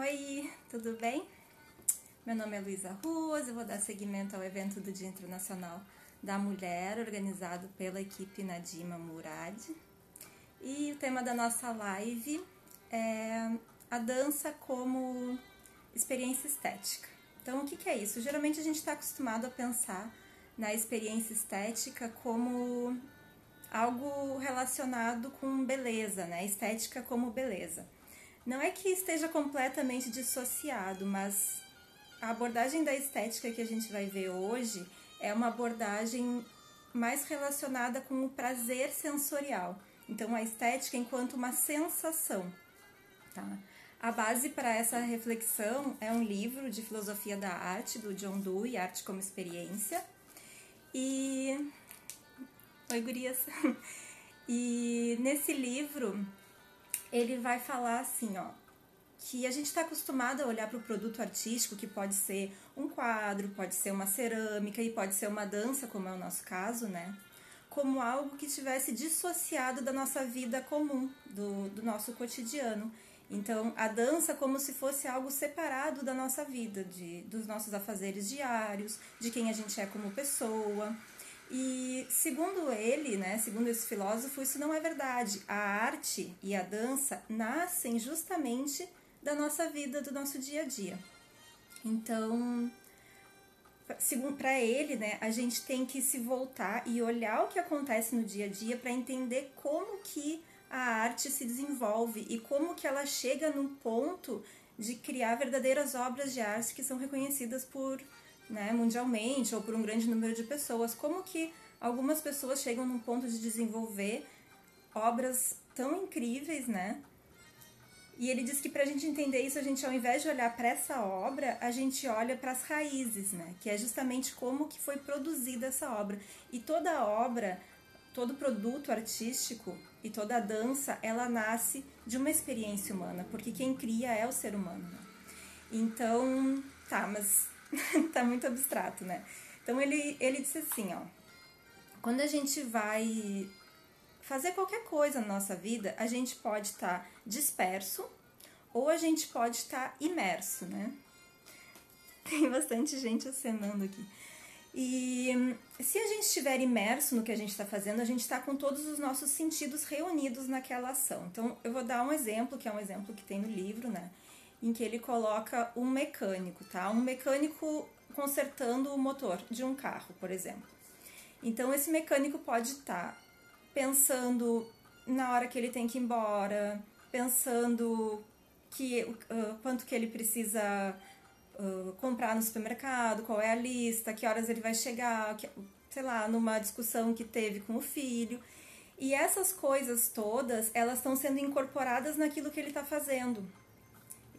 Oi, tudo bem? Meu nome é Luísa Ruas, eu vou dar seguimento ao evento do Dia Internacional da Mulher, organizado pela equipe Nadima Murad. E o tema da nossa live é a dança como experiência estética. Então, o que é isso? Geralmente a gente está acostumado a pensar na experiência estética como algo relacionado com beleza, né? Estética como beleza. Não é que esteja completamente dissociado, mas a abordagem da estética que a gente vai ver hoje é uma abordagem mais relacionada com o prazer sensorial. Então, a estética enquanto uma sensação. Tá? A base para essa reflexão é um livro de filosofia da arte, do John Dewey, Arte como Experiência. Oi, gurias! E nesse livro ele vai falar assim, ó, que a gente está acostumado a olhar para o produto artístico, que pode ser um quadro, pode ser uma cerâmica e pode ser uma dança, como é o nosso caso, né? Como algo que estivesse dissociado da nossa vida comum, do nosso cotidiano. Então, a dança como se fosse algo separado da nossa vida, dos nossos afazeres diários, de quem a gente é como pessoa. E segundo ele, né, segundo esse filósofo, isso não é verdade. A arte e a dança nascem justamente da nossa vida, do nosso dia a dia. Então, para ele, né, a gente tem que se voltar e olhar o que acontece no dia a dia para entender como que a arte se desenvolve e como que ela chega num ponto de criar verdadeiras obras de arte que são reconhecidas por, né, mundialmente ou por um grande número de pessoas. Como que algumas pessoas chegam num ponto de desenvolver obras tão incríveis, né? E ele diz que para a gente entender isso, a gente, ao invés de olhar para essa obra, a gente olha para as raízes, né? Que é justamente como que foi produzida essa obra. E toda obra, todo produto artístico e toda dança, ela nasce de uma experiência humana, porque quem cria é o ser humano, né? Então, tá, mas tá muito abstrato, né? Então ele disse assim, ó, quando a gente vai fazer qualquer coisa na nossa vida, a gente pode estar disperso ou a gente pode estar imerso, né? Tem bastante gente acenando aqui. E se a gente estiver imerso no que a gente está fazendo, a gente está com todos os nossos sentidos reunidos naquela ação. Então, eu vou dar um exemplo, que é um exemplo que tem no livro, né? Em que ele coloca um mecânico, tá? Um mecânico consertando o motor de um carro, por exemplo. Então, esse mecânico pode estar pensando na hora que ele tem que ir embora, pensando quanto que ele precisa comprar no supermercado, qual é a lista, que horas ele vai chegar, sei lá, numa discussão que teve com o filho. E essas coisas todas, elas estão sendo incorporadas naquilo que ele está fazendo.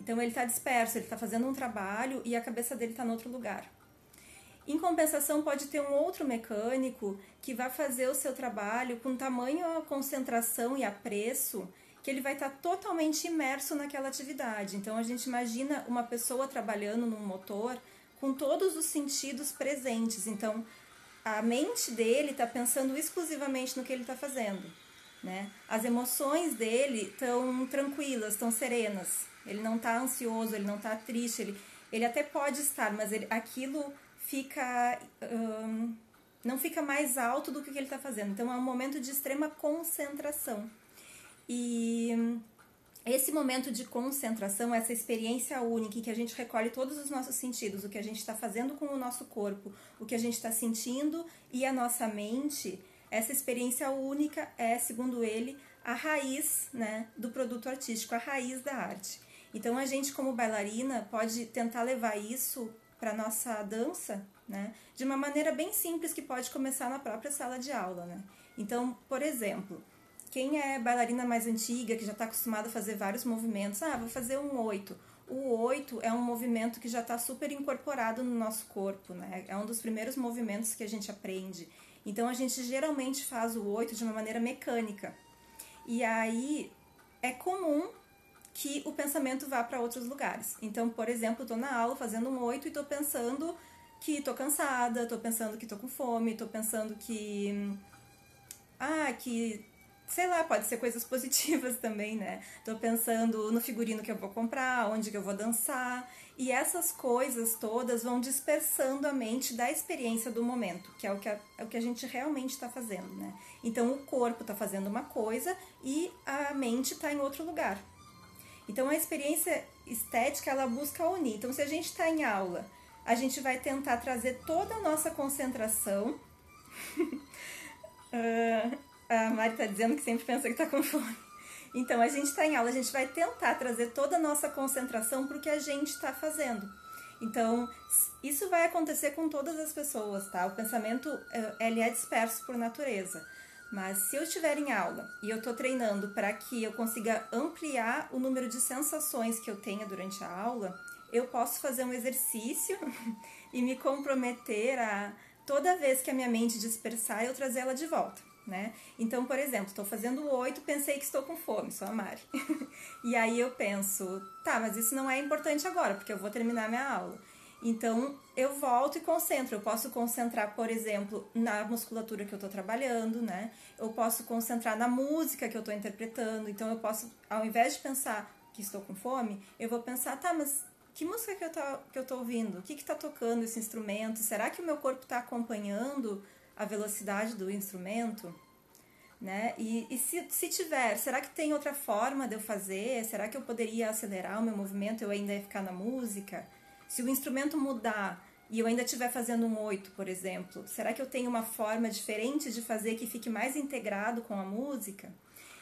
Então ele está disperso, ele está fazendo um trabalho e a cabeça dele está em outro lugar. Em compensação, pode ter um outro mecânico que vai fazer o seu trabalho com tamanho concentração e apreço que ele vai estar totalmente imerso naquela atividade. Então a gente imagina uma pessoa trabalhando num motor com todos os sentidos presentes. Então a mente dele está pensando exclusivamente no que ele está fazendo, né? As emoções dele estão tranquilas, estão serenas. Ele não está ansioso, ele não está triste, ele até pode estar, mas aquilo fica, não fica mais alto do que ele está fazendo. Então é um momento de extrema concentração. E esse momento de concentração, essa experiência única em que a gente recolhe todos os nossos sentidos, o que a gente está fazendo com o nosso corpo, o que a gente está sentindo e a nossa mente, essa experiência única é, segundo ele, a raiz, né, do produto artístico, a raiz da arte. Então a gente, como bailarina, pode tentar levar isso para nossa dança, né, de uma maneira bem simples que pode começar na própria sala de aula, né? Então, por exemplo, quem é bailarina mais antiga, que já está acostumada a fazer vários movimentos, vou fazer um 8. O 8 é um movimento que já está super incorporado no nosso corpo, né? É um dos primeiros movimentos que a gente aprende. Então a gente geralmente faz o 8 de uma maneira mecânica. E aí é comum que o pensamento vá para outros lugares. Então, por exemplo, estou na aula fazendo um 8 e estou pensando que estou cansada, estou pensando que estou com fome, estou pensando que sei lá, pode ser coisas positivas também, né? Tô pensando no figurino que eu vou comprar, onde que eu vou dançar. E essas coisas todas vão dispersando a mente da experiência do momento, que é o que a gente realmente está fazendo, né? Então o corpo está fazendo uma coisa e a mente está em outro lugar. Então a experiência estética, ela busca unir. Então se a gente está em aula, a gente vai tentar trazer toda a nossa concentração. A Mari está dizendo que sempre pensa que está com fome. Então, a gente está em aula, a gente vai tentar trazer toda a nossa concentração para o que a gente está fazendo. Então, isso vai acontecer com todas as pessoas, tá? O pensamento, ele é disperso por natureza. Mas se eu estiver em aula e eu estou treinando para que eu consiga ampliar o número de sensações que eu tenha durante a aula, eu posso fazer um exercício e me comprometer a, toda vez que a minha mente dispersar, eu trazer ela de volta. Né? Então, por exemplo, estou fazendo 8, pensei que estou com fome, sou a Mari. E aí eu penso, tá, mas isso não é importante agora, porque eu vou terminar minha aula. Então, eu volto e concentro. Eu posso concentrar, por exemplo, na musculatura que eu estou trabalhando, né? Eu posso concentrar na música que eu estou interpretando. Então, eu posso, ao invés de pensar que estou com fome, eu vou pensar, tá, mas que música que eu tô ouvindo? O que está tocando esse instrumento? Será que o meu corpo está acompanhando a velocidade do instrumento, né? E se tiver, será que tem outra forma de eu fazer? Será que eu poderia acelerar o meu movimento e eu ainda ia ficar na música? Se o instrumento mudar e eu ainda estiver fazendo um 8, por exemplo, será que eu tenho uma forma diferente de fazer que fique mais integrado com a música?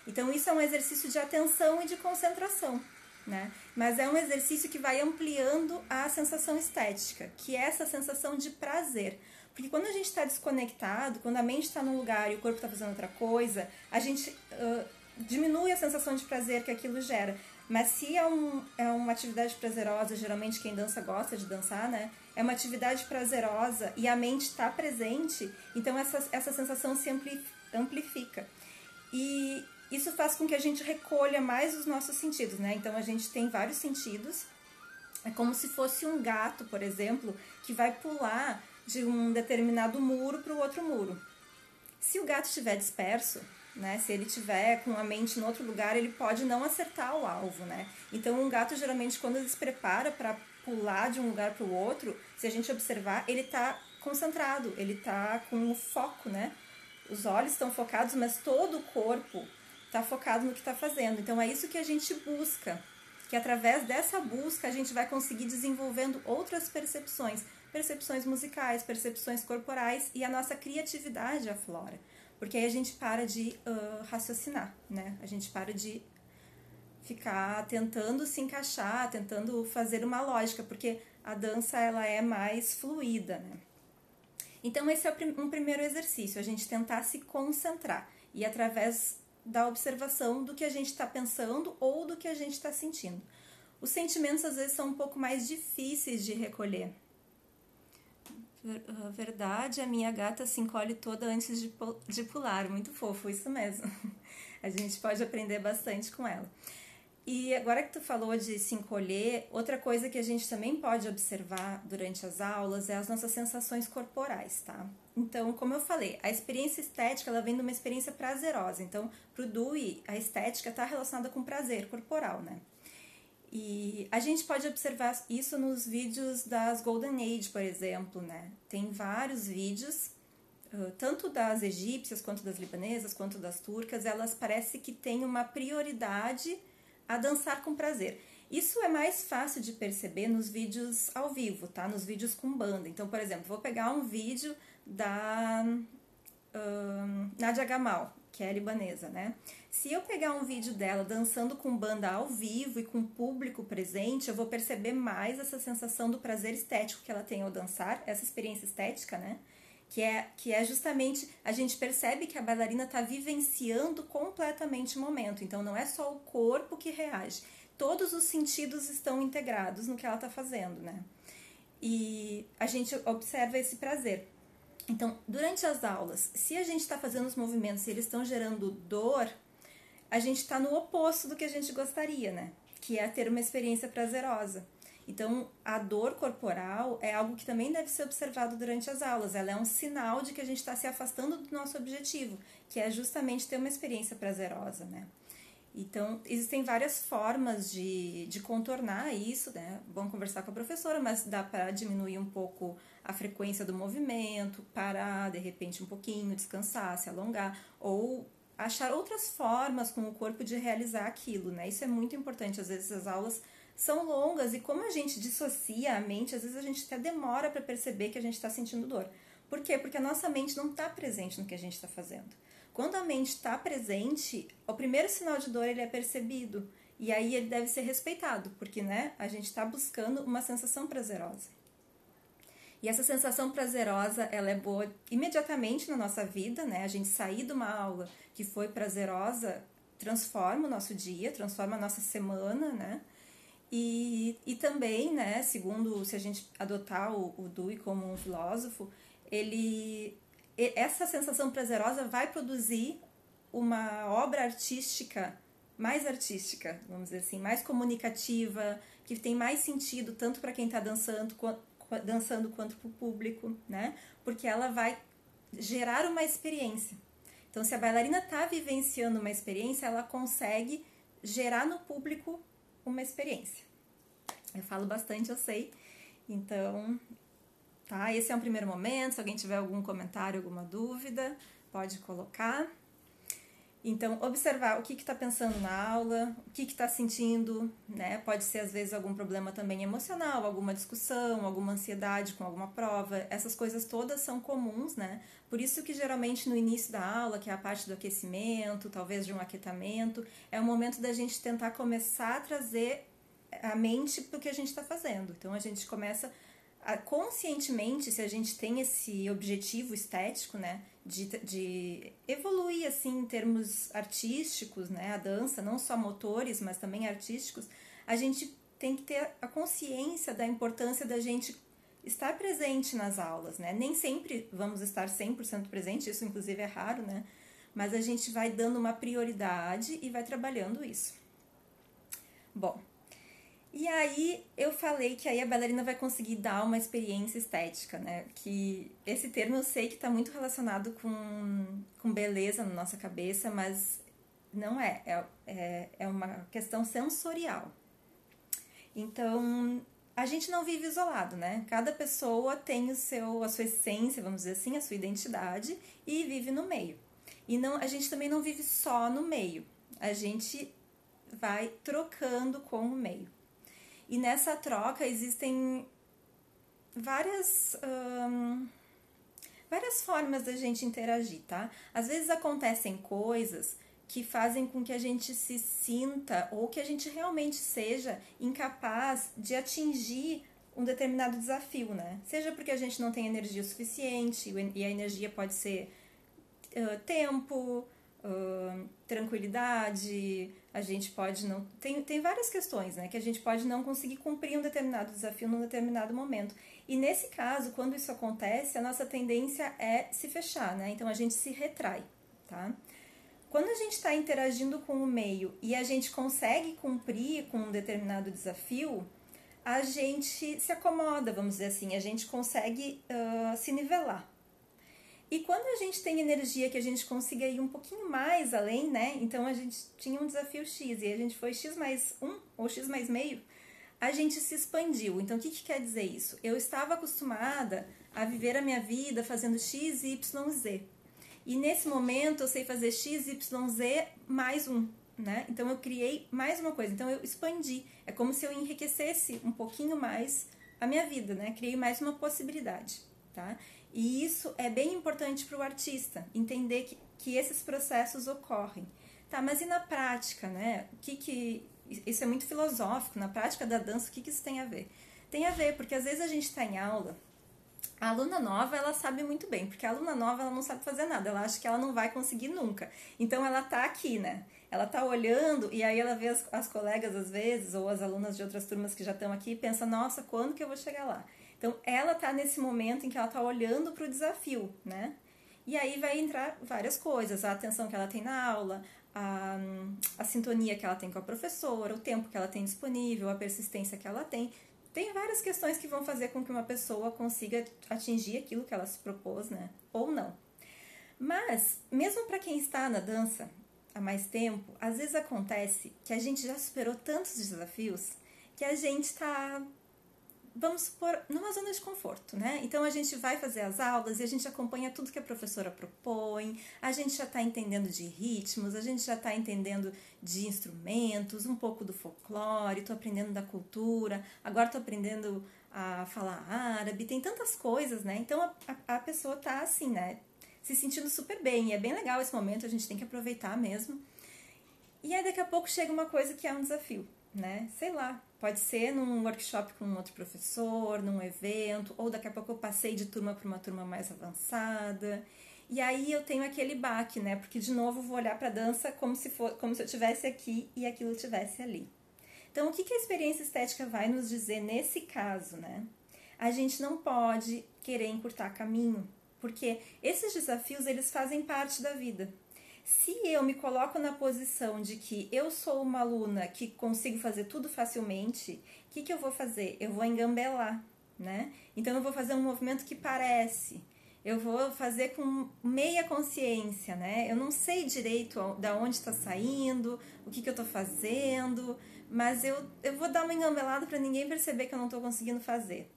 Então isso é um exercício de atenção e de concentração, né? Mas é um exercício que vai ampliando a sensação estética, que é essa sensação de prazer. Porque quando a gente está desconectado, quando a mente está num lugar e o corpo está fazendo outra coisa, a gente diminui a sensação de prazer que aquilo gera. Mas se é uma atividade prazerosa, geralmente quem dança gosta de dançar, né? É uma atividade prazerosa e a mente está presente, então essa sensação se amplifica. E isso faz com que a gente recolha mais os nossos sentidos, né? Então a gente tem vários sentidos. É como se fosse um gato, por exemplo, que vai pular de um determinado muro para o outro muro. Se o gato estiver disperso, né, se ele estiver com a mente em outro lugar, ele pode não acertar o alvo, né? Então, um gato, geralmente, quando ele se prepara para pular de um lugar para o outro, se a gente observar, ele está concentrado, ele está com o foco, né? Os olhos estão focados, mas todo o corpo está focado no que está fazendo. Então, é isso que a gente busca, que através dessa busca a gente vai conseguir desenvolvendo outras percepções musicais, percepções corporais e a nossa criatividade aflora. Porque aí a gente para de raciocinar, né? A gente para de ficar tentando se encaixar, tentando fazer uma lógica, porque a dança ela é mais fluida, né? Então esse é um primeiro exercício, a gente tentar se concentrar e através da observação do que a gente está pensando ou do que a gente está sentindo. Os sentimentos às vezes são um pouco mais difíceis de recolher. Verdade, a minha gata se encolhe toda antes de pular, muito fofo, isso mesmo. A gente pode aprender bastante com ela. E agora que tu falou de se encolher, outra coisa que a gente também pode observar durante as aulas é as nossas sensações corporais, tá? Então, como eu falei, a experiência estética, ela vem de uma experiência prazerosa. Então, pro Dewey, a estética está relacionada com prazer corporal, né? E a gente pode observar isso nos vídeos das Golden Age, por exemplo, né? Tem vários vídeos, tanto das egípcias, quanto das libanesas, quanto das turcas, elas parecem que têm uma prioridade a dançar com prazer. Isso é mais fácil de perceber nos vídeos ao vivo, tá? Nos vídeos com banda. Então, por exemplo, vou pegar um vídeo da Nadia Gamal, que é libanesa, né? Se eu pegar um vídeo dela dançando com banda ao vivo e com público presente, eu vou perceber mais essa sensação do prazer estético que ela tem ao dançar, essa experiência estética, né? Que é justamente, a gente percebe que a bailarina está vivenciando completamente o momento. Então, não é só o corpo que reage. Todos os sentidos estão integrados no que ela está fazendo, né? E a gente observa esse prazer. Então, durante as aulas, se a gente está fazendo os movimentos e eles estão gerando dor, a gente está no oposto do que a gente gostaria, né? Que é ter uma experiência prazerosa. Então, a dor corporal é algo que também deve ser observado durante as aulas. Ela é um sinal de que a gente está se afastando do nosso objetivo, que é justamente ter uma experiência prazerosa, né? Então, existem várias formas de contornar isso, né? Vamos conversar com a professora, mas dá para diminuir um pouco a frequência do movimento, parar de repente um pouquinho, descansar, se alongar, ou achar outras formas com o corpo de realizar aquilo, né? Isso é muito importante. Às vezes as aulas são longas e como a gente dissocia a mente, às vezes a gente até demora para perceber que a gente está sentindo dor. Por quê? Porque a nossa mente não está presente no que a gente está fazendo. Quando a mente está presente, o primeiro sinal de dor ele é percebido e aí ele deve ser respeitado, porque né, a gente está buscando uma sensação prazerosa. E essa sensação prazerosa, ela é boa imediatamente na nossa vida, né? A gente sair de uma aula que foi prazerosa transforma o nosso dia, transforma a nossa semana, né? E também, né, segundo, se a gente adotar o Dewey como um filósofo, essa sensação prazerosa vai produzir uma obra artística, vamos dizer assim, mais comunicativa, que tem mais sentido tanto para quem está dançando quanto para o público, né? Porque ela vai gerar uma experiência. Então, se a bailarina está vivenciando uma experiência, ela consegue gerar no público uma experiência. Eu falo bastante, eu sei. Então, tá? Esse é um primeiro momento. Se alguém tiver algum comentário, alguma dúvida, pode colocar. Então, observar o que está pensando na aula, o que está sentindo, né? Pode ser, às vezes, algum problema também emocional, alguma discussão, alguma ansiedade com alguma prova. Essas coisas todas são comuns, né? Por isso que, geralmente, no início da aula, que é a parte do aquecimento, talvez de um aquietamento, é o momento da gente tentar começar a trazer a mente para o que a gente está fazendo. Então, a gente começa conscientemente, se a gente tem esse objetivo estético, né, de evoluir assim em termos artísticos, né, a dança, não só motores, mas também artísticos, a gente tem que ter a consciência da importância da gente estar presente nas aulas, né? Nem sempre vamos estar 100% presente, isso inclusive é raro, né? Mas a gente vai dando uma prioridade e vai trabalhando isso. Bom, e aí eu falei que aí a bailarina vai conseguir dar uma experiência estética, né? Que esse termo eu sei que está muito relacionado com beleza na nossa cabeça, mas não é. É uma questão sensorial. Então, a gente não vive isolado, né? Cada pessoa tem a sua essência, vamos dizer assim, a sua identidade e vive no meio. E não, a gente também não vive só no meio. A gente vai trocando com o meio. E nessa troca existem várias formas da gente interagir, tá? Às vezes acontecem coisas que fazem com que a gente se sinta ou que a gente realmente seja incapaz de atingir um determinado desafio, né? Seja porque a gente não tem energia suficiente, e a energia pode ser tempo, tranquilidade, a gente pode não... Tem várias questões, né? Que a gente pode não conseguir cumprir um determinado desafio num determinado momento. E nesse caso, quando isso acontece, a nossa tendência é se fechar, né? Então a gente se retrai, tá? Quando a gente está interagindo com o meio e a gente consegue cumprir com um determinado desafio, a gente se acomoda, vamos dizer assim, a gente consegue se nivelar. E quando a gente tem energia que a gente consiga ir um pouquinho mais além, né? Então a gente tinha um desafio X e a gente foi X mais 1 ou X mais meio, a gente se expandiu. Então o que quer dizer isso? Eu estava acostumada a viver a minha vida fazendo X, Y, Z. E nesse momento eu sei fazer X, Y, Z mais 1, né? Então eu criei mais uma coisa, então eu expandi. É como se eu enriquecesse um pouquinho mais a minha vida, né? Criei mais uma possibilidade, tá? E isso é bem importante para o artista, entender que esses processos ocorrem. Tá, mas e na prática, né? Isso é muito filosófico, na prática da dança, o que isso tem a ver? Tem a ver, porque às vezes a gente está em aula, a aluna nova, ela sabe muito bem, porque a aluna nova, ela não sabe fazer nada, ela acha que ela não vai conseguir nunca. Então, ela tá aqui, né? Ela tá olhando e aí ela vê as colegas, às vezes, ou as alunas de outras turmas que já estão aqui e pensa, nossa, quando que eu vou chegar lá? Então, ela tá nesse momento em que ela tá olhando pro desafio, né? E aí vai entrar várias coisas, a atenção que ela tem na aula, a sintonia que ela tem com a professora, o tempo que ela tem disponível, a persistência que ela tem. Tem várias questões que vão fazer com que uma pessoa consiga atingir aquilo que ela se propôs, né? Ou não. Mas, mesmo para quem está na dança há mais tempo, às vezes acontece que a gente já superou tantos desafios que a gente está, vamos supor, numa zona de conforto, né? Então a gente vai fazer as aulas e a gente acompanha tudo que a professora propõe, a gente já está entendendo de ritmos, a gente já está entendendo de instrumentos, um pouco do folclore, estou aprendendo da cultura, agora estou aprendendo a falar árabe, tem tantas coisas, né? Então a pessoa está assim, né? Se sentindo super bem, e é bem legal esse momento, a gente tem que aproveitar mesmo. E aí daqui a pouco chega uma coisa que é um desafio, né? Sei lá, pode ser num workshop com um outro professor, num evento, ou daqui a pouco eu passei de turma para uma turma mais avançada. E aí eu tenho aquele baque, né? Porque de novo eu vou olhar para a dança como se eu estivesse aqui e aquilo estivesse ali. Então o que a experiência estética vai nos dizer nesse caso, né? A gente não pode querer encurtar caminho, porque esses desafios, eles fazem parte da vida. Se eu me coloco na posição de que eu sou uma aluna que consigo fazer tudo facilmente, o que eu vou fazer? Eu vou engambelar, né? Então eu vou fazer um movimento que parece, eu vou fazer com meia consciência, né? Eu não sei direito de onde está saindo, o que eu estou fazendo, mas eu vou dar uma engambelada para ninguém perceber que eu não estou conseguindo fazer.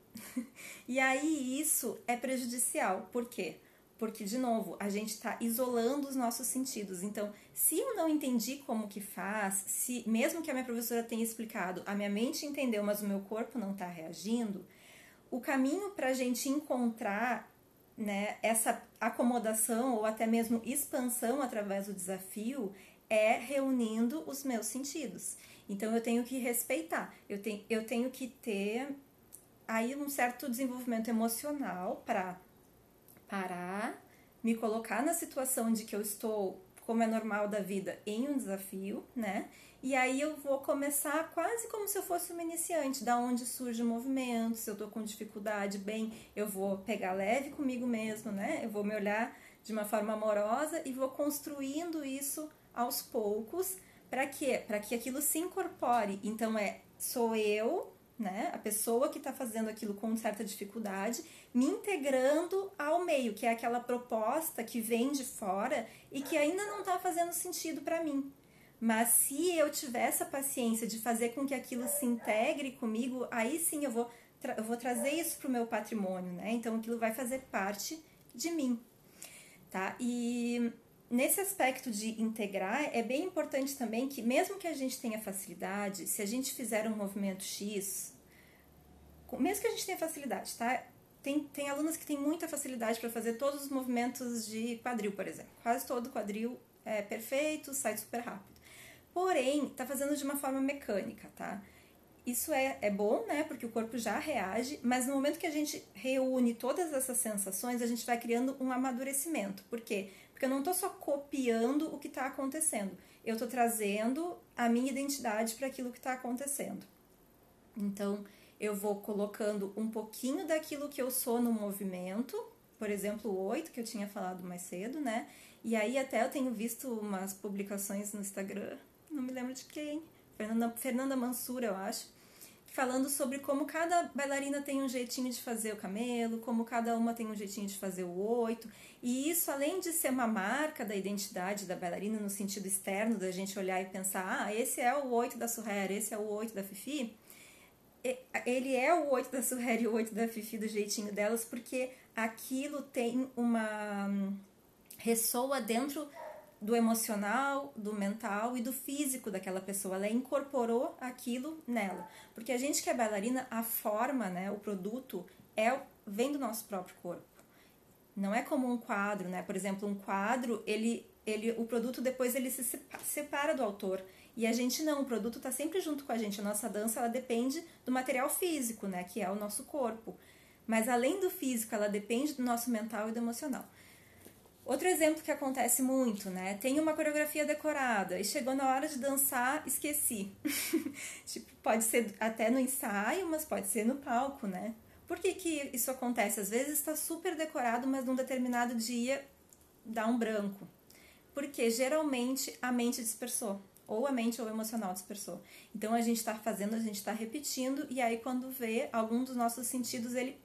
E aí isso é prejudicial. Por quê? Porque, de novo, a gente está isolando os nossos sentidos. Então, se eu não entendi como que faz, se mesmo que a minha professora tenha explicado, a minha mente entendeu, mas o meu corpo não está reagindo, o caminho para a gente encontrar, né, essa acomodação ou até mesmo expansão através do desafio é reunindo os meus sentidos. Então, eu tenho que respeitar, eu tenho que ter aí um certo desenvolvimento emocional para parar, me colocar na situação de que eu estou, como é normal da vida, em um desafio, né? E aí eu vou começar quase como se eu fosse uma iniciante, da onde surge o movimento, se eu tô com dificuldade, bem, eu vou pegar leve comigo mesmo, né? Eu vou me olhar de uma forma amorosa e vou construindo isso aos poucos, para quê? Para que aquilo se incorpore. Então sou eu, né, a pessoa que está fazendo aquilo com certa dificuldade, me integrando ao meio, que é aquela proposta que vem de fora e que ainda não está fazendo sentido para mim. Mas se eu tiver essa paciência de fazer com que aquilo se integre comigo, aí sim eu vou trazer isso para o meu patrimônio, né? Então aquilo vai fazer parte de mim, tá? E nesse aspecto de integrar, é bem importante também que, mesmo que a gente tenha facilidade, se a gente fizer um movimento X, mesmo que a gente tenha facilidade, tá? Tem alunos que têm muita facilidade para fazer todos os movimentos de quadril, por exemplo. Quase todo quadril é perfeito, sai super rápido. Porém, tá fazendo de uma forma mecânica, tá? Isso é bom, né? Porque o corpo já reage, mas no momento que a gente reúne todas essas sensações, a gente vai criando um amadurecimento. Por quê? Porque eu não tô só copiando o que está acontecendo, eu tô trazendo a minha identidade para aquilo que está acontecendo. Então, eu vou colocando um pouquinho daquilo que eu sou no movimento, por exemplo, o 8, que eu tinha falado mais cedo, né? E aí até eu tenho visto umas publicações no Instagram, não me lembro de quem, Fernanda Mansura, eu acho, falando sobre como cada bailarina tem um jeitinho de fazer o camelo, como cada uma tem um jeitinho de fazer o 8, e isso, além de ser uma marca da identidade da bailarina no sentido externo, da gente olhar e pensar, esse é o 8 da Surrer, esse é o 8 da Fifi, ele é o 8 da Surrer e o 8 da Fifi do jeitinho delas, porque aquilo tem ressoa dentro do emocional, do mental e do físico daquela pessoa. Ela incorporou aquilo nela. Porque a gente que é bailarina, a forma, né, o produto, vem do nosso próprio corpo. Não é como um quadro, né? Por exemplo, um quadro, o produto depois ele se separa do autor. E a gente não, o produto está sempre junto com a gente. A nossa dança, ela depende do material físico, né, que é o nosso corpo. Mas além do físico, ela depende do nosso mental e do emocional. Outro exemplo que acontece muito, né? Tem uma coreografia decorada e chegou na hora de dançar, esqueci. Tipo, pode ser até no ensaio, mas pode ser no palco, né? Por que isso acontece? Às vezes está super decorado, mas num determinado dia dá um branco. Porque geralmente a mente dispersou. ou a mente ou o emocional dispersou. Então a gente está fazendo, a gente está repetindo, e aí quando vê, algum dos nossos sentidos ele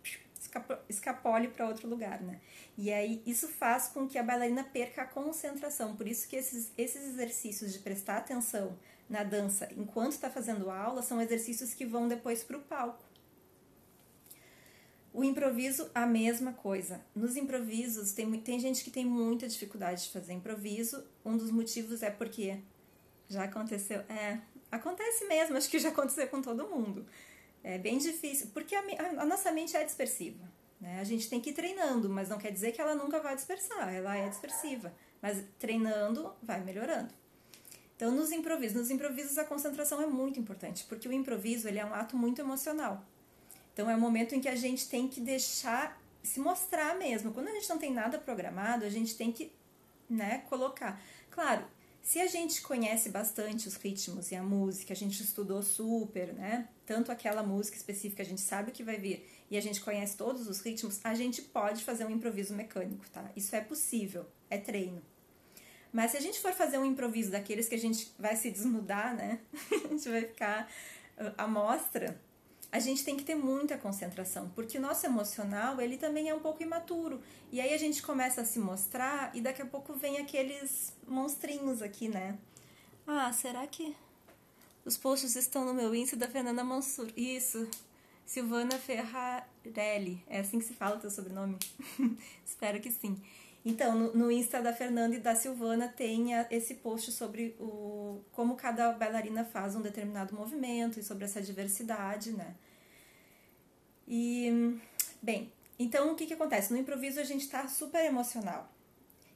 escapole para outro lugar, né? E aí isso faz com que a bailarina perca a concentração. Por isso que esses exercícios de prestar atenção na dança enquanto está fazendo aula são exercícios que vão depois para o palco. O improviso, a mesma coisa. Nos improvisos, tem gente que tem muita dificuldade de fazer improviso. Um dos motivos é porque já aconteceu. Acontece mesmo, acho que já aconteceu com todo mundo. É bem difícil, porque a nossa mente é dispersiva, né? A gente tem que ir treinando, mas não quer dizer que ela nunca vai dispersar, ela é dispersiva. Mas treinando, vai melhorando. Então, nos improvisos a concentração é muito importante, porque o improviso ele é um ato muito emocional. Então, é o momento em que a gente tem que deixar se mostrar mesmo. Quando a gente não tem nada programado, a gente tem que, né, colocar. Claro, se a gente conhece bastante os ritmos e a música, a gente estudou super, né? Tanto aquela música específica, a gente sabe o que vai vir, e a gente conhece todos os ritmos, a gente pode fazer um improviso mecânico, tá? Isso é possível, é treino. Mas se a gente for fazer um improviso daqueles que a gente vai se desnudar, né? A gente vai ficar à mostra. A gente tem que ter muita concentração, porque o nosso emocional, ele também é um pouco imaturo. E aí a gente começa a se mostrar e daqui a pouco vem aqueles monstrinhos aqui, né? Será que os posts estão no meu Insta da Fernanda Mansur? Isso, Silvana Ferrarelli, é assim que se fala o teu sobrenome? Espero que sim. Então, no Insta da Fernanda e da Silvana tem esse post sobre como cada bailarina faz um determinado movimento e sobre essa diversidade, né? E, bem, então o que acontece? No improviso a gente tá super emocional.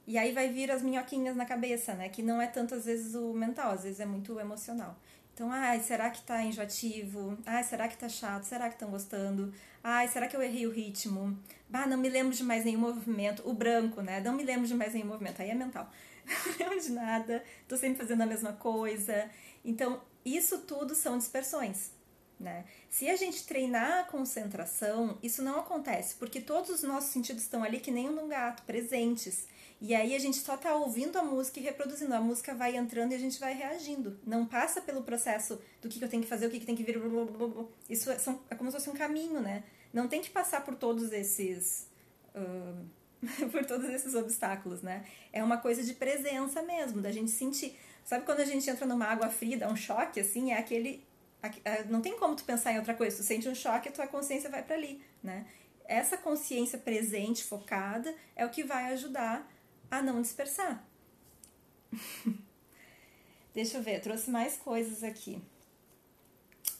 E aí vai vir as minhoquinhas na cabeça, né? Que não é tanto às vezes o mental, às vezes é muito emocional. Então, será que tá enjoativo? Será que tá chato? Será que estão gostando? Será que eu errei o ritmo? Não me lembro de mais nenhum movimento. O branco, né? Não me lembro de mais nenhum movimento. Aí é mental. Não lembro de nada. Tô sempre fazendo a mesma coisa. Então, isso tudo são dispersões, né? Se a gente treinar a concentração, isso não acontece, porque todos os nossos sentidos estão ali que nem um gato, presentes. E aí a gente só tá ouvindo a música e reproduzindo. A música vai entrando e a gente vai reagindo. Não passa pelo processo do que eu tenho que fazer, o que tem que vir. Blá, blá, blá. Isso é como se fosse um caminho, né? Não tem que passar por todos esses... por todos esses obstáculos, né? É uma coisa de presença mesmo, da gente sentir. Sabe quando a gente entra numa água fria, dá um choque, assim? É aquele... Não tem como tu pensar em outra coisa. Tu sente um choque e a tua consciência vai para ali, né? Essa consciência presente, focada, é o que vai ajudar a não dispersar. Deixa eu ver, eu trouxe mais coisas aqui.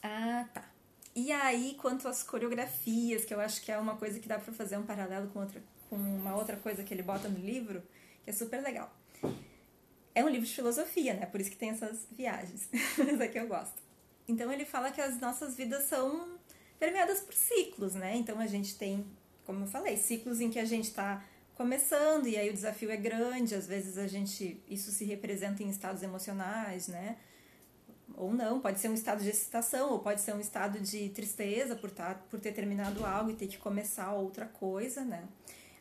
Tá. E aí, quanto às coreografias, que eu acho que é uma coisa que dá pra fazer um paralelo com uma outra coisa que ele bota no livro, que é super legal. É um livro de filosofia, né? Por isso que tem essas viagens. Mas é que eu gosto. Então ele fala que as nossas vidas são permeadas por ciclos, né? Então a gente tem, como eu falei, ciclos em que a gente tá começando e aí o desafio é grande, às vezes isso se representa em estados emocionais, né? Ou não, pode ser um estado de excitação, ou pode ser um estado de tristeza por ter terminado algo e ter que começar outra coisa, né?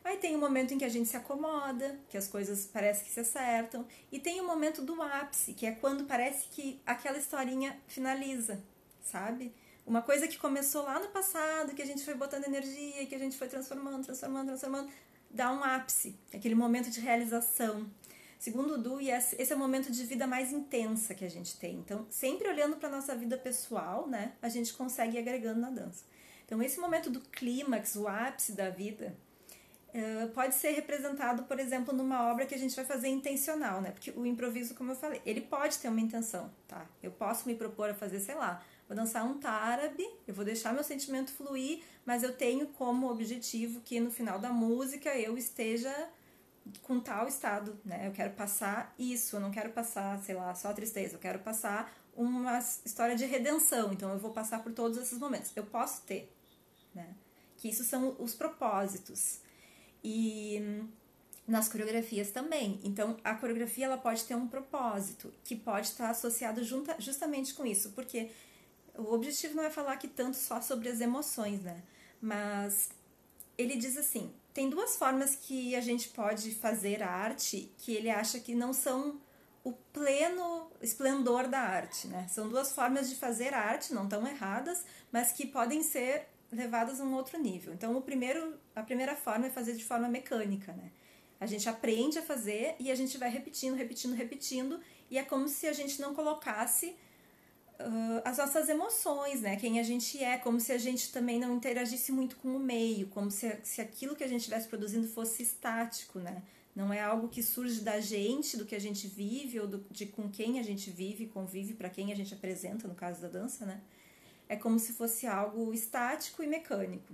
Aí tem o momento em que a gente se acomoda, que as coisas parecem que se acertam, e tem o momento do ápice, que é quando parece que aquela historinha finaliza, sabe? Uma coisa que começou lá no passado, que a gente foi botando energia, que a gente foi transformando, dá um ápice, aquele momento de realização. Segundo o Dewey, esse é o momento de vida mais intensa que a gente tem. Então, sempre olhando para a nossa vida pessoal, né, a gente consegue ir agregando na dança. Então, esse momento do clímax, o ápice da vida, pode ser representado, por exemplo, numa obra que a gente vai fazer intencional, né? Porque o improviso, como eu falei, ele pode ter uma intenção, tá? Eu posso me propor a fazer, sei lá, vou dançar um tárabe, eu vou deixar meu sentimento fluir, mas eu tenho como objetivo que no final da música eu esteja com tal estado, né? Eu quero passar isso, eu não quero passar, sei lá, só tristeza, eu quero passar uma história de redenção, então eu vou passar por todos esses momentos. Eu posso ter, né? Que isso são os propósitos. E nas coreografias também. Então, a coreografia ela pode ter um propósito, que pode estar associado justamente com isso, porque o objetivo não é falar aqui tanto só sobre as emoções, né? Mas ele diz assim, tem duas formas que a gente pode fazer a arte que ele acha que não são o pleno esplendor da arte, né? São duas formas de fazer arte, não tão erradas, mas que podem ser levadas a um outro nível. Então, a primeira forma é fazer de forma mecânica, né? A gente aprende a fazer e a gente vai repetindo, repetindo, repetindo, e é como se a gente não colocasse as nossas emoções, né? Quem a gente é, como se a gente também não interagisse muito com o meio, como se aquilo que a gente estivesse produzindo fosse estático, né? Não é algo que surge da gente, do que a gente vive, ou de com quem a gente vive, convive, para quem a gente apresenta, no caso da dança, né? É como se fosse algo estático e mecânico.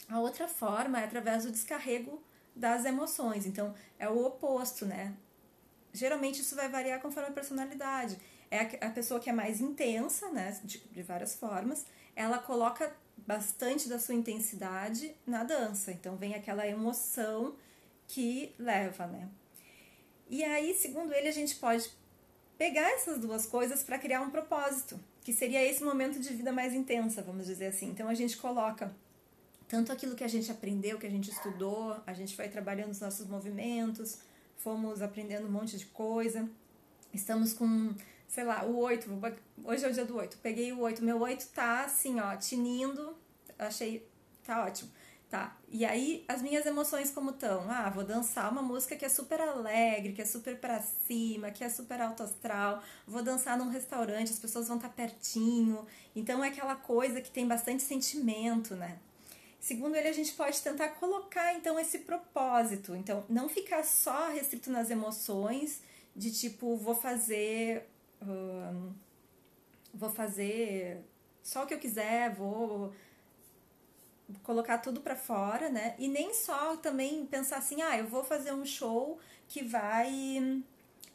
A outra forma é através do descarrego das emoções, então é o oposto, né? Geralmente isso vai variar conforme a personalidade. É a pessoa que é mais intensa, né, de várias formas, ela coloca bastante da sua intensidade na dança. Então vem aquela emoção que leva, né? E aí, segundo ele, a gente pode pegar essas duas coisas para criar um propósito, que seria esse momento de vida mais intensa, vamos dizer assim. Então a gente coloca tanto aquilo que a gente aprendeu, que a gente estudou, a gente foi trabalhando os nossos movimentos, fomos aprendendo um monte de coisa. Estamos com, sei lá, o 8, hoje é o dia do 8, peguei o 8, meu 8 tá assim, ó, tinindo, achei, tá ótimo. Tá, e aí as minhas emoções como estão? Ah, vou dançar uma música que é super alegre, que é super pra cima, que é super alto astral, vou dançar num restaurante, as pessoas vão estar pertinho, então é aquela coisa que tem bastante sentimento, né? Segundo ele, a gente pode tentar colocar, então, esse propósito. Então, não ficar só restrito nas emoções, de tipo, vou fazer só o que eu quiser, vou colocar tudo pra fora, né? E nem só também pensar assim, ah, eu vou fazer um show que vai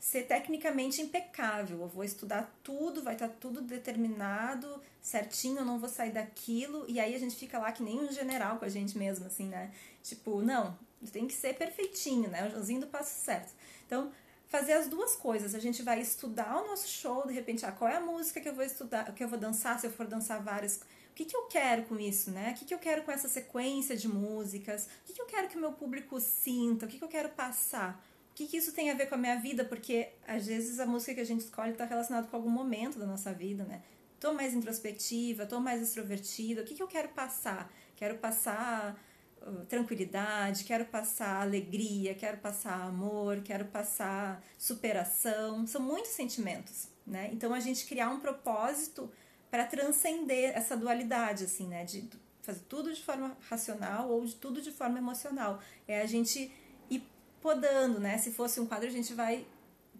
ser tecnicamente impecável, eu vou estudar tudo, vai estar tudo determinado, certinho, eu não vou sair daquilo, e aí a gente fica lá que nem um general com a gente mesmo, assim, né? Tipo, não, tem que ser perfeitinho, né? O Joãozinho do passo certo. Então, fazer as duas coisas, a gente vai estudar o nosso show, de repente, qual é a música que eu vou estudar, que eu vou dançar, se eu for dançar várias. O que eu quero com isso, né? O que eu quero com essa sequência de músicas? O que eu quero que o meu público sinta? O que eu quero passar? O que isso tem a ver com a minha vida? Porque às vezes a música que a gente escolhe está relacionada com algum momento da nossa vida, né? Tô mais introspectiva, tô mais extrovertida. O que eu quero passar? Quero passar tranquilidade, quero passar alegria, quero passar amor, quero passar superação. São muitos sentimentos, né? Então a gente criar um propósito para transcender essa dualidade, assim, né? De fazer tudo de forma racional ou de tudo de forma emocional. É a gente ir podando, né? Se fosse um quadro, a gente vai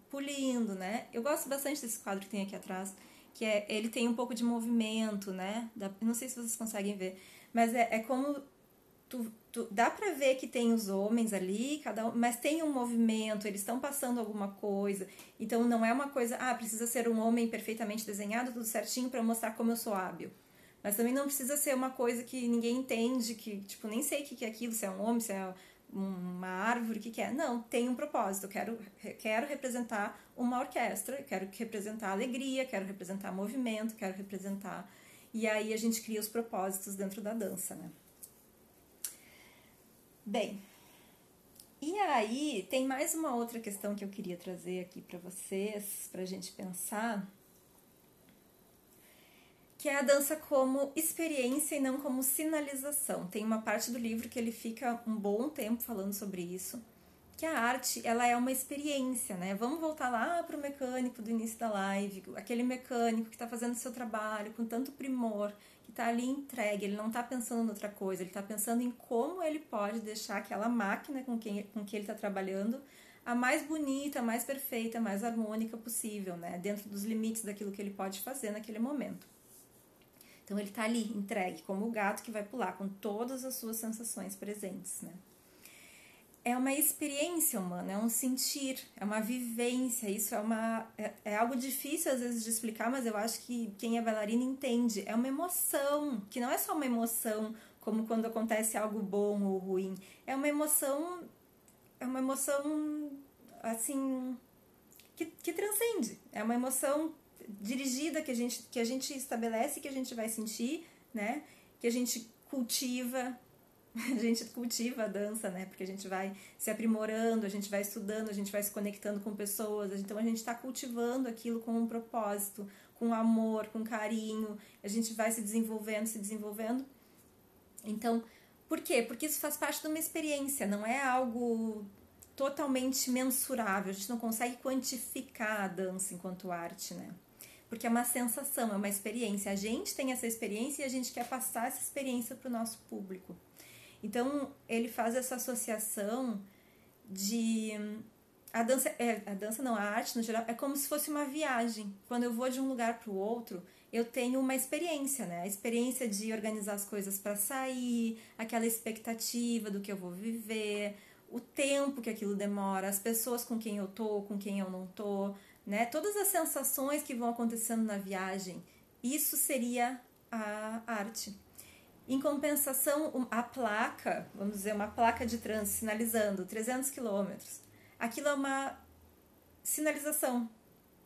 polindo, né? Eu gosto bastante desse quadro que tem aqui atrás, que ele tem um pouco de movimento, né? Não sei se vocês conseguem ver, mas é como dá pra ver que tem os homens ali, cada um, mas tem um movimento, eles estão passando alguma coisa. Então não é uma coisa, precisa ser um homem perfeitamente desenhado, tudo certinho para mostrar como eu sou hábil. Mas também não precisa ser uma coisa que ninguém entende, que tipo, nem sei o que é aquilo, se é um homem, se é uma árvore, o que é. Não, tem um propósito. Eu quero representar uma orquestra, quero representar alegria, quero representar movimento, quero representar. E aí a gente cria os propósitos dentro da dança, né? Bem, e aí tem mais uma outra questão que eu queria trazer aqui para vocês, pra gente pensar, que é a dança como experiência e não como sinalização. Tem uma parte do livro que ele fica um bom tempo falando sobre isso, que a arte, ela é uma experiência, né? Vamos voltar lá pro mecânico do início da live, aquele mecânico que está fazendo o seu trabalho com tanto primor, que está ali entregue, ele não está pensando em outra coisa, ele está pensando em como ele pode deixar aquela máquina com que ele está trabalhando a mais bonita, a mais perfeita, a mais harmônica possível, né? Dentro dos limites daquilo que ele pode fazer naquele momento. Então ele está ali, entregue, como o gato que vai pular, com todas as suas sensações presentes, né? É uma experiência humana, é um sentir, é uma vivência, isso é algo difícil às vezes de explicar, mas eu acho que quem é bailarina entende. É uma emoção, que não é só uma emoção como quando acontece algo bom ou ruim, é uma emoção assim, que transcende, é uma emoção dirigida que a gente estabelece, que a gente vai sentir, né? Que a gente cultiva, A gente cultiva a dança, né? Porque a gente vai se aprimorando, a gente vai estudando, a gente vai se conectando com pessoas. Então a gente está cultivando aquilo com um propósito, com amor, com carinho. A gente vai se desenvolvendo, se desenvolvendo. Então, por quê? Porque isso faz parte de uma experiência, não é algo totalmente mensurável. A gente não consegue quantificar a dança enquanto arte, né? Porque é uma sensação, é uma experiência. A gente tem essa experiência e a gente quer passar essa experiência para o nosso público. Então, ele faz essa associação de... A dança não, a arte no geral é como se fosse uma viagem. Quando eu vou de um lugar para o outro, eu tenho uma experiência, né? A experiência de organizar as coisas para sair, aquela expectativa do que eu vou viver, o tempo que aquilo demora, as pessoas com quem eu tô, com quem eu não tô, né? Todas as sensações que vão acontecendo na viagem, isso seria a arte. Em compensação, a placa, vamos dizer, uma placa de trânsito sinalizando 300 quilômetros, aquilo é uma sinalização,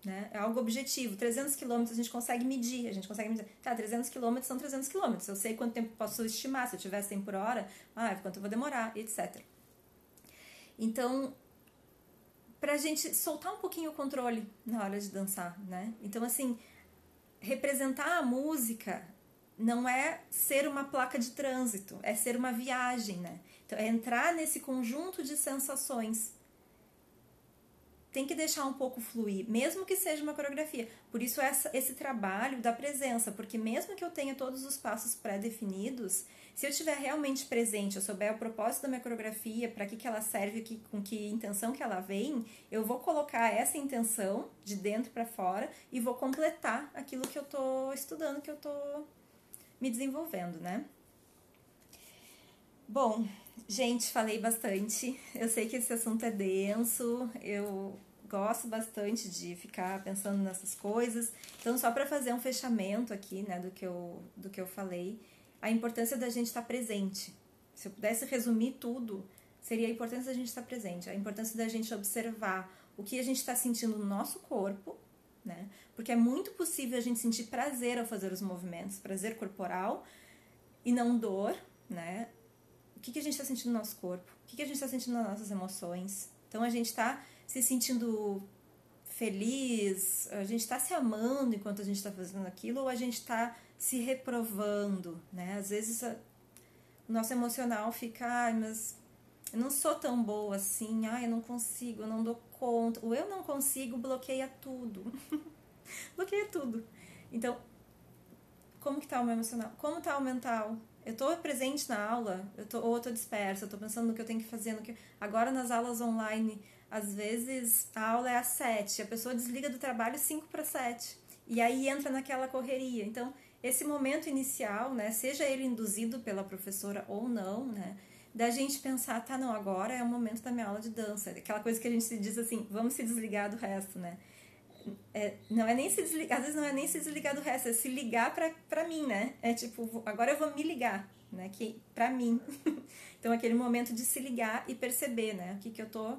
né? É algo objetivo. 300 quilômetros a gente consegue medir, tá, 300 quilômetros são 300 quilômetros, eu sei quanto tempo posso estimar, se eu tiver 100 por hora, quanto eu vou demorar, etc. Então, pra gente soltar um pouquinho o controle na hora de dançar, né? Então, assim, representar a música não é ser uma placa de trânsito, é ser uma viagem, né? Então, é entrar nesse conjunto de sensações. Tem que deixar um pouco fluir, mesmo que seja uma coreografia. Por isso, esse trabalho da presença, porque mesmo que eu tenha todos os passos pré-definidos, se eu estiver realmente presente, eu souber o propósito da minha coreografia, para que ela serve, com que intenção que ela vem, eu vou colocar essa intenção de dentro para fora e vou completar aquilo que eu tô estudando, que eu tô me desenvolvendo, né? Bom, gente, falei bastante. Eu sei que esse assunto é denso, eu gosto bastante de ficar pensando nessas coisas. Então, só para fazer um fechamento aqui, né, do que eu falei, a importância da gente estar presente. Se eu pudesse resumir tudo, seria a importância da gente estar presente, a importância da gente observar o que a gente está sentindo no nosso corpo, né? Porque é muito possível a gente sentir prazer ao fazer os movimentos, prazer corporal e não dor, né? O que a gente está sentindo no nosso corpo? O que a gente está sentindo nas nossas emoções? Então, a gente está se sentindo feliz, a gente está se amando enquanto a gente está fazendo aquilo, ou a gente está se reprovando, né? Às vezes o nosso emocional fica, mas eu não sou tão boa assim, eu não consigo, eu não dou conta. O eu não consigo bloqueia tudo. Bloqueia tudo. Então, como que tá o meu emocional? Como tá o mental? Eu tô presente na aula, ou eu tô dispersa, eu tô pensando no que eu tenho que fazer. Agora, nas aulas online, às vezes a aula é às 7, a pessoa desliga do trabalho 5 para 7. E aí entra naquela correria. Então, esse momento inicial, né, seja ele induzido pela professora ou não, né, da gente pensar, não, agora é o momento da minha aula de dança. Aquela coisa que a gente se diz assim, vamos se desligar do resto, né? Não é nem se desligar, às vezes não é nem se desligar do resto, é se ligar pra mim, né? É tipo, agora eu vou me ligar, né? Que, pra mim. Então, aquele momento de se ligar e perceber, né? O que eu tô...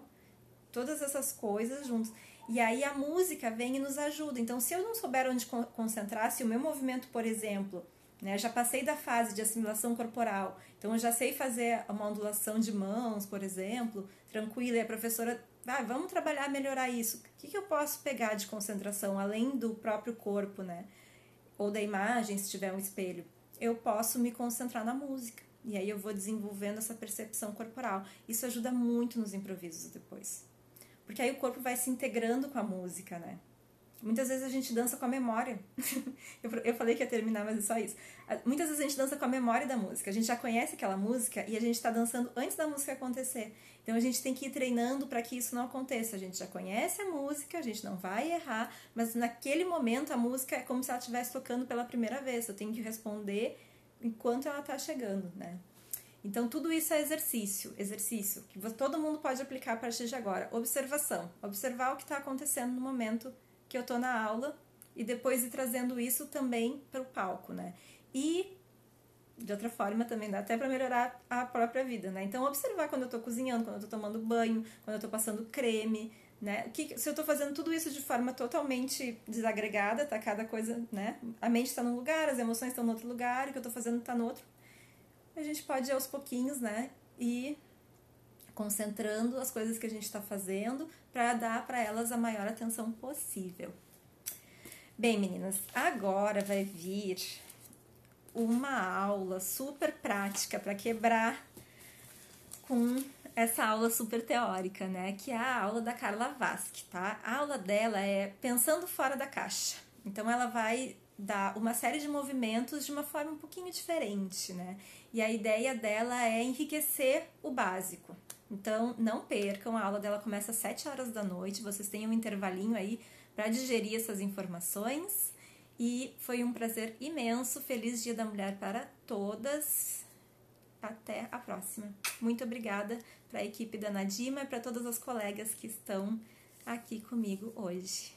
Todas essas coisas juntos. E aí a música vem e nos ajuda. Então, se eu não souber onde concentrar, se o meu movimento, por exemplo, né, eu já passei da fase de assimilação corporal, então eu já sei fazer uma ondulação de mãos, por exemplo, tranquila, e a professora, vamos trabalhar, melhorar isso. O que eu posso pegar de concentração, além do próprio corpo, né? Ou da imagem, se tiver um espelho? Eu posso me concentrar na música. E aí eu vou desenvolvendo essa percepção corporal. Isso ajuda muito nos improvisos depois. Porque aí o corpo vai se integrando com a música, né? Muitas vezes a gente dança com a memória. Eu falei que ia terminar, mas é só isso. Muitas vezes a gente dança com a memória da música. A gente já conhece aquela música e a gente está dançando antes da música acontecer. Então a gente tem que ir treinando para que isso não aconteça. A gente já conhece a música, a gente não vai errar, mas naquele momento a música é como se ela estivesse tocando pela primeira vez. Eu tenho que responder enquanto ela está chegando, né? Então, tudo isso é exercício que todo mundo pode aplicar a partir de agora. Observação, observar o que está acontecendo no momento que eu tô na aula e depois ir trazendo isso também para o palco, né? E, de outra forma, também dá até para melhorar a própria vida, né? Então, observar quando eu tô cozinhando, quando eu tô tomando banho, quando eu tô passando creme, né? Se eu tô fazendo tudo isso de forma totalmente desagregada, tá cada coisa, né? A mente está num lugar, as emoções estão no outro lugar, o que eu tô fazendo tá no outro. a gente pode ir aos pouquinhos, né, ir concentrando as coisas que a gente está fazendo para dar para elas a maior atenção possível. Bem, meninas, agora vai vir uma aula super prática para quebrar com essa aula super teórica, né? Que é a aula da Carla Vasque, tá? A aula dela é Pensando Fora da Caixa. Então, ela vai dar uma série de movimentos de uma forma um pouquinho diferente, né? E a ideia dela é enriquecer o básico. Então, não percam, a aula dela começa às 7 horas da noite, vocês têm um intervalinho aí para digerir essas informações. E foi um prazer imenso. Feliz Dia da Mulher para todas. Até a próxima. Muito obrigada para a equipe da Nadima e para todas as colegas que estão aqui comigo hoje.